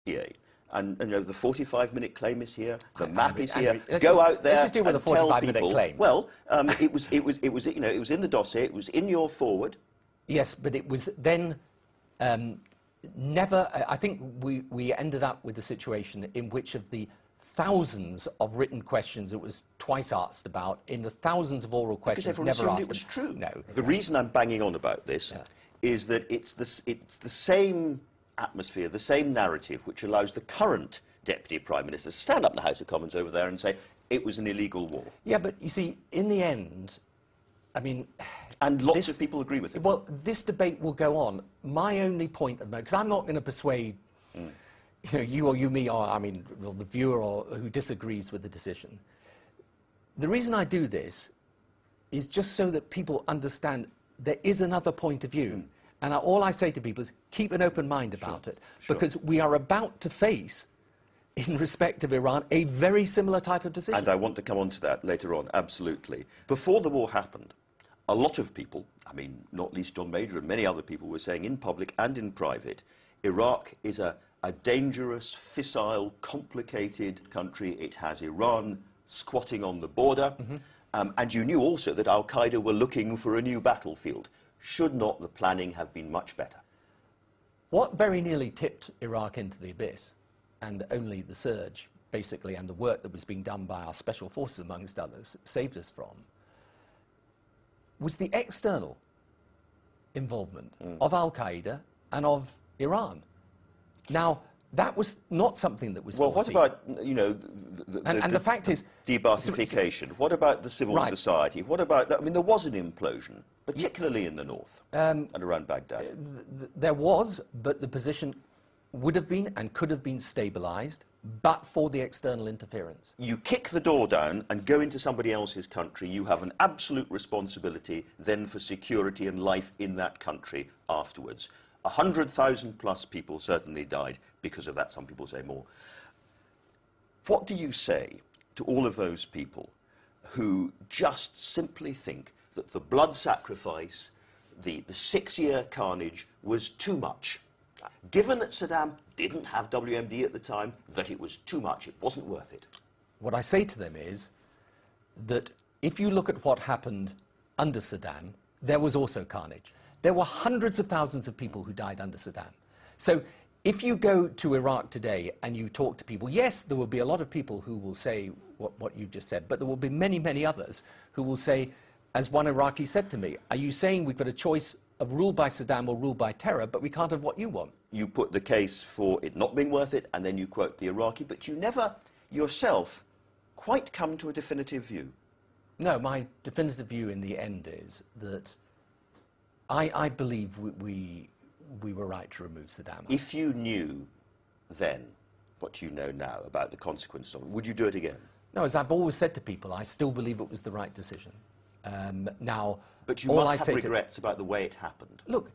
And you know, the 45-minute claim is here. The map is here. Go out there. Let's just deal with the 45-minute claim. Well, it was you know, it was in the dossier. It was in your forward. Yes, but it was then never. I think we ended up with a situation in which of the thousands of written questions it was twice asked about, in the thousands of oral questions never asked. It was true. No. The reason I'm banging on about this is that it's the same atmosphere, the same narrative, which allows the current Deputy Prime Minister to stand up in the House of Commons over there and say it was an illegal war. Yeah, but you see, in the end, I mean... And lots of people agree with him. Well, this debate will go on. My only point at the moment, because I'm not going to persuade you know, you or you, me, or I mean, well, the viewer or who disagrees with the decision. The reason I do this is just so that people understand there is another point of view. And all I say to people is keep an open mind about it, because we are about to face, in respect of Iran, a very similar type of decision. And I want to come on to that later on, absolutely. Before the war happened, a lot of people, I mean, not least John Major and many other people, were saying in public and in private, Iraq is a dangerous, fissile, complicated country. It has Iran squatting on the border. And you knew also that al-Qaeda were looking for a new battlefield. Should not the planning have been much better? What very nearly tipped Iraq into the abyss, and only the surge, basically, and the work that was being done by our special forces, amongst others, saved us from, was the external involvement of al-Qaeda and of Iran. Now, that was not something that was foreseen. What about, you know, the fact is... Debathification. What about the civil society? What about... I mean, there was an implosion, particularly in the north and around Baghdad. There was, but the position would have been and could have been stabilised, but for the external interference. You kick the door down and go into somebody else's country, you have an absolute responsibility then for security and life in that country afterwards. 100,000 plus people certainly died because of that. Some people say more. What do you say to all of those people who just simply think that the blood sacrifice, the 6-year carnage was too much? Given that Saddam didn't have WMD at the time, that it was too much, it wasn't worth it. What I say to them is that if you look at what happened under Saddam, there was also carnage. There were hundreds of thousands of people who died under Saddam. So if you go to Iraq today and you talk to people, yes, there will be a lot of people who will say what you've just said, but there will be many, many others who will say, as one Iraqi said to me, are you saying we've got a choice of rule by Saddam or rule by terror, but we can't have what you want? You put the case for it not being worth it, and then you quote the Iraqi, but you never yourself quite come to a definitive view. No, my definitive view in the end is that I believe we were right to remove Saddam. If you knew then what you know now about the consequences of it, would you do it again? No, as I've always said to people, I still believe it was the right decision. Now, but you must have regrets about the way it happened. Look,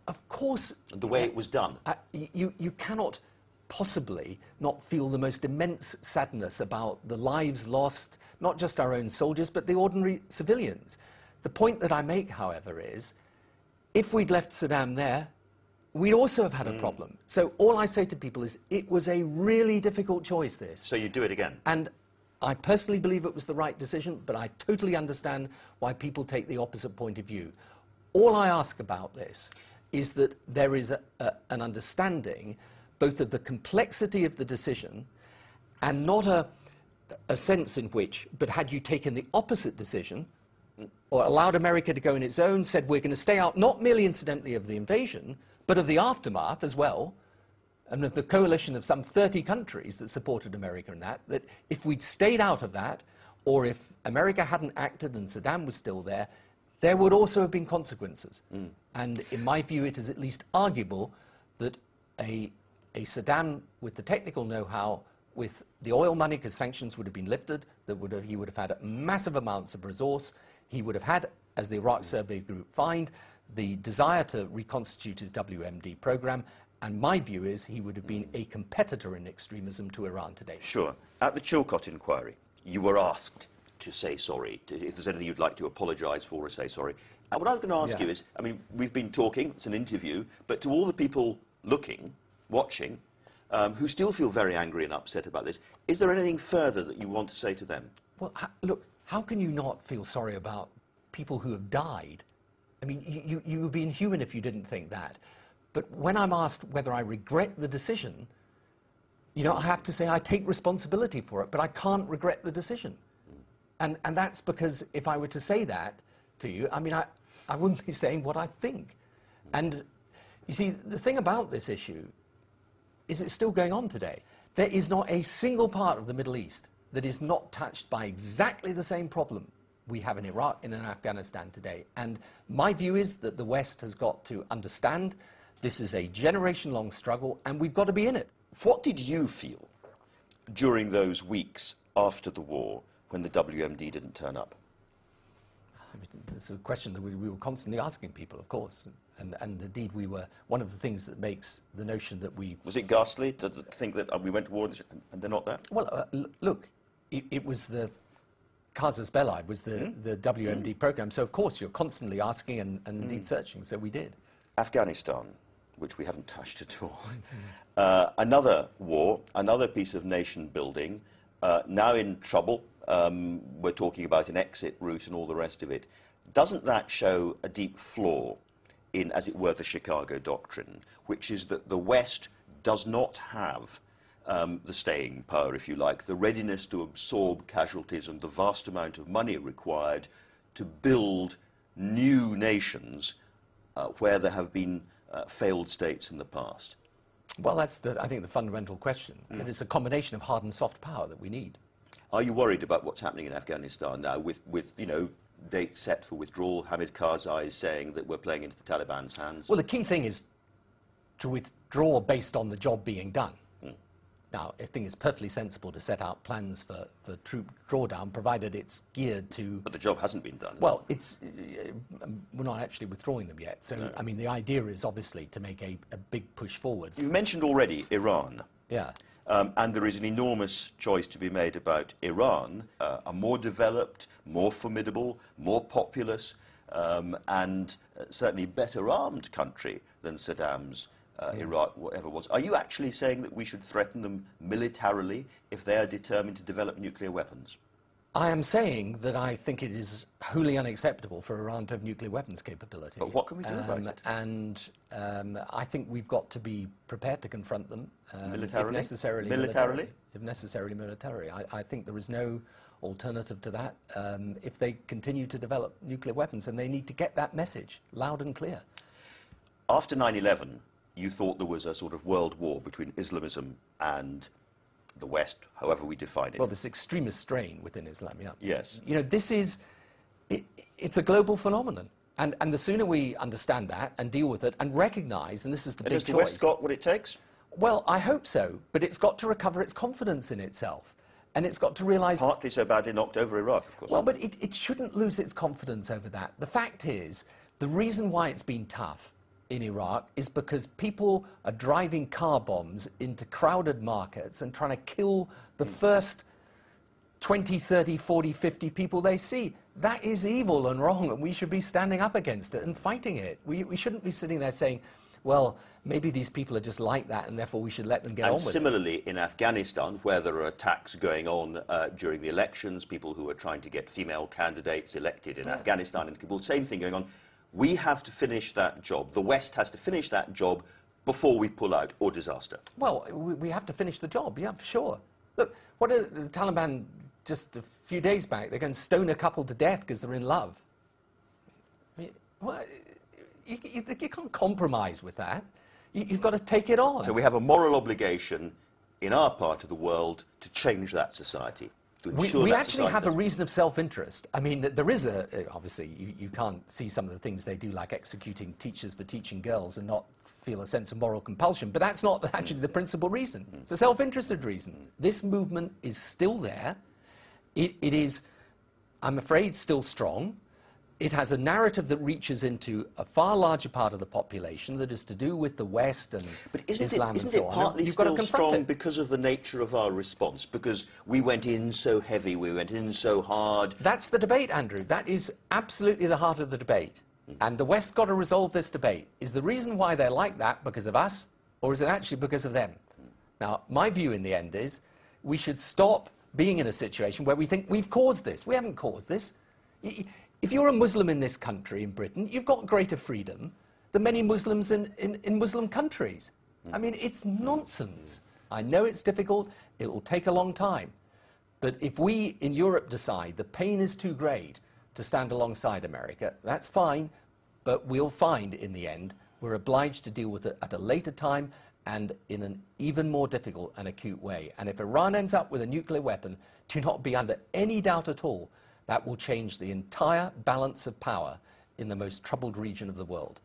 of course... The way it was done. You cannot possibly not feel the most immense sadness about the lives lost, not just our own soldiers, but the ordinary civilians. The point that I make, however, is if we'd left Saddam there, we'd also have had a problem. So all I say to people is it was a really difficult choice, this. So you do it again? And I personally believe it was the right decision, but I totally understand why people take the opposite point of view. All I ask about this is that there is an understanding both of the complexity of the decision and not a sense in which, but had you taken the opposite decision, or allowed America to go in its own, said we're going to stay out not merely incidentally of the invasion, but of the aftermath as well, and of the coalition of some 30 countries that supported America in that if we'd stayed out of that, or if America hadn't acted and Saddam was still there, there would also have been consequences. And in my view, it is at least arguable that a Saddam with the technical know-how, with the oil money, because sanctions would have been lifted, he would have had massive amounts of resource. He would have had, as the Iraq Survey Group find, the desire to reconstitute his WMD program. And my view is he would have been a competitor in extremism to Iran today. Sure. At the Chilcot inquiry, you were asked to say sorry, if there's anything you'd like to apologise for or say sorry. And what I was going to ask you is, I mean, we've been talking, it's an interview, but to all the people looking, watching, who still feel very angry and upset about this. Is there anything further that you want to say to them? Well, look, how can you not feel sorry about people who have died? I mean, you would be inhuman if you didn't think that. But when I'm asked whether I regret the decision, you know, I have to say I take responsibility for it, but I can't regret the decision. And that's because if I were to say that to you, I mean, I wouldn't be saying what I think. And you see, the thing about this issue is it's still going on today. There is not a single part of the Middle East that is not touched by exactly the same problem we have in Iraq and in Afghanistan today. And my view is that the West has got to understand this is a generation-long struggle, and we've got to be in it. What did you feel during those weeks after the war when the WMD didn't turn up? I mean, it's a question that we were constantly asking people, of course. And indeed, we were, one of the things that makes the notion that we... Was it ghastly to think that we went to war and they're not there? Well, look, it was the Casus Belli, was the WMD program. So, of course, you're constantly asking and indeed searching. So we did. Afghanistan, which we haven't touched at all. Another war, another piece of nation building, now in trouble. We're talking about an exit route and all the rest of it. Doesn't that show a deep flaw in, as it were, the Chicago Doctrine, which is that the West does not have the staying power, if you like, the readiness to absorb casualties and the vast amount of money required to build new nations where there have been failed states in the past? Well, that's, I think, the fundamental question. That it's a combination of hard and soft power that we need. Are you worried about what's happening in Afghanistan now with you know, dates set for withdrawal? Hamid Karzai is saying that we're playing into the Taliban's hands. Well, the key thing is to withdraw based on the job being done. Now, I think it's perfectly sensible to set out plans for troop drawdown, provided it's geared to... But the job hasn't been done. Well, we're not actually withdrawing them yet. So, no. I mean, the idea is obviously to make a big push forward. You've mentioned already Iran. Yeah. And there is an enormous choice to be made about Iran, a more developed, more formidable, more populous, and certainly better armed country than Saddam's Iraq, whatever it was. Are you actually saying that we should threaten them militarily if they are determined to develop nuclear weapons? I am saying that I think it is wholly unacceptable for Iran to have nuclear weapons capability. But what can we do about it? And I think we've got to be prepared to confront them. Militarily? If necessarily militarily? If necessarily militarily. I think there is no alternative to that. If they continue to develop nuclear weapons, and they need to get that message loud and clear. After 9/11, you thought there was a sort of world war between Islamism and the West, however we define it. Well, this extremist strain within Islam, yeah. Yes. You know, this is, it's a global phenomenon. And the sooner we understand that and deal with it and recognise, and this is the big choice... Has the West got what it takes? Well, I hope so. But it's got to recover its confidence in itself. And it's got to realise... Partly so badly knocked over Iraq, of course. Well, but it shouldn't lose its confidence over that. The fact is, the reason why it's been tough in Iraq is because people are driving car bombs into crowded markets and trying to kill the first 20, 30, 40, 50 people they see. That is evil and wrong, and we should be standing up against it and fighting it. We shouldn't be sitting there saying, well, maybe these people are just like that and therefore we should let them get on with it. And similarly in Afghanistan, where there are attacks going on during the elections, people who are trying to get female candidates elected in Afghanistan and Kabul, same thing going on. We have to finish that job. The West has to finish that job before we pull out, or disaster. Well, we have to finish the job, yeah, for sure. Look, what are the Taliban, just a few days back, they're going to stone a couple to death because they're in love. I mean, what, you can't compromise with that. You've got to take it on. So we have a moral obligation in our part of the world to change that society. We actually have a reason of self-interest. I mean, there is obviously, you can't see some of the things they do, like executing teachers for teaching girls and not feel a sense of moral compulsion, but that's not actually the principal reason. It's a self-interested reason. This movement is still there. It is, I'm afraid, still strong. It has a narrative that reaches into a far larger part of the population that is to do with the West and Islam and so on. Isn't it partly still strong because of the nature of our response? Because we went in so heavy, we went in so hard. That's the debate, Andrew. That is absolutely the heart of the debate. And the West's got to resolve this debate. Is the reason why they're like that because of us, or is it actually because of them? Now, my view in the end is we should stop being in a situation where we think we've caused this. We haven't caused this. If you're a Muslim in this country, in Britain, you've got greater freedom than many Muslims in Muslim countries. I mean, it's nonsense. I know it's difficult. It will take a long time. But if we in Europe decide the pain is too great to stand alongside America, that's fine. But we'll find in the end we're obliged to deal with it at a later time and in an even more difficult and acute way. And if Iran ends up with a nuclear weapon, do not be under any doubt at all, that will change the entire balance of power in the most troubled region of the world.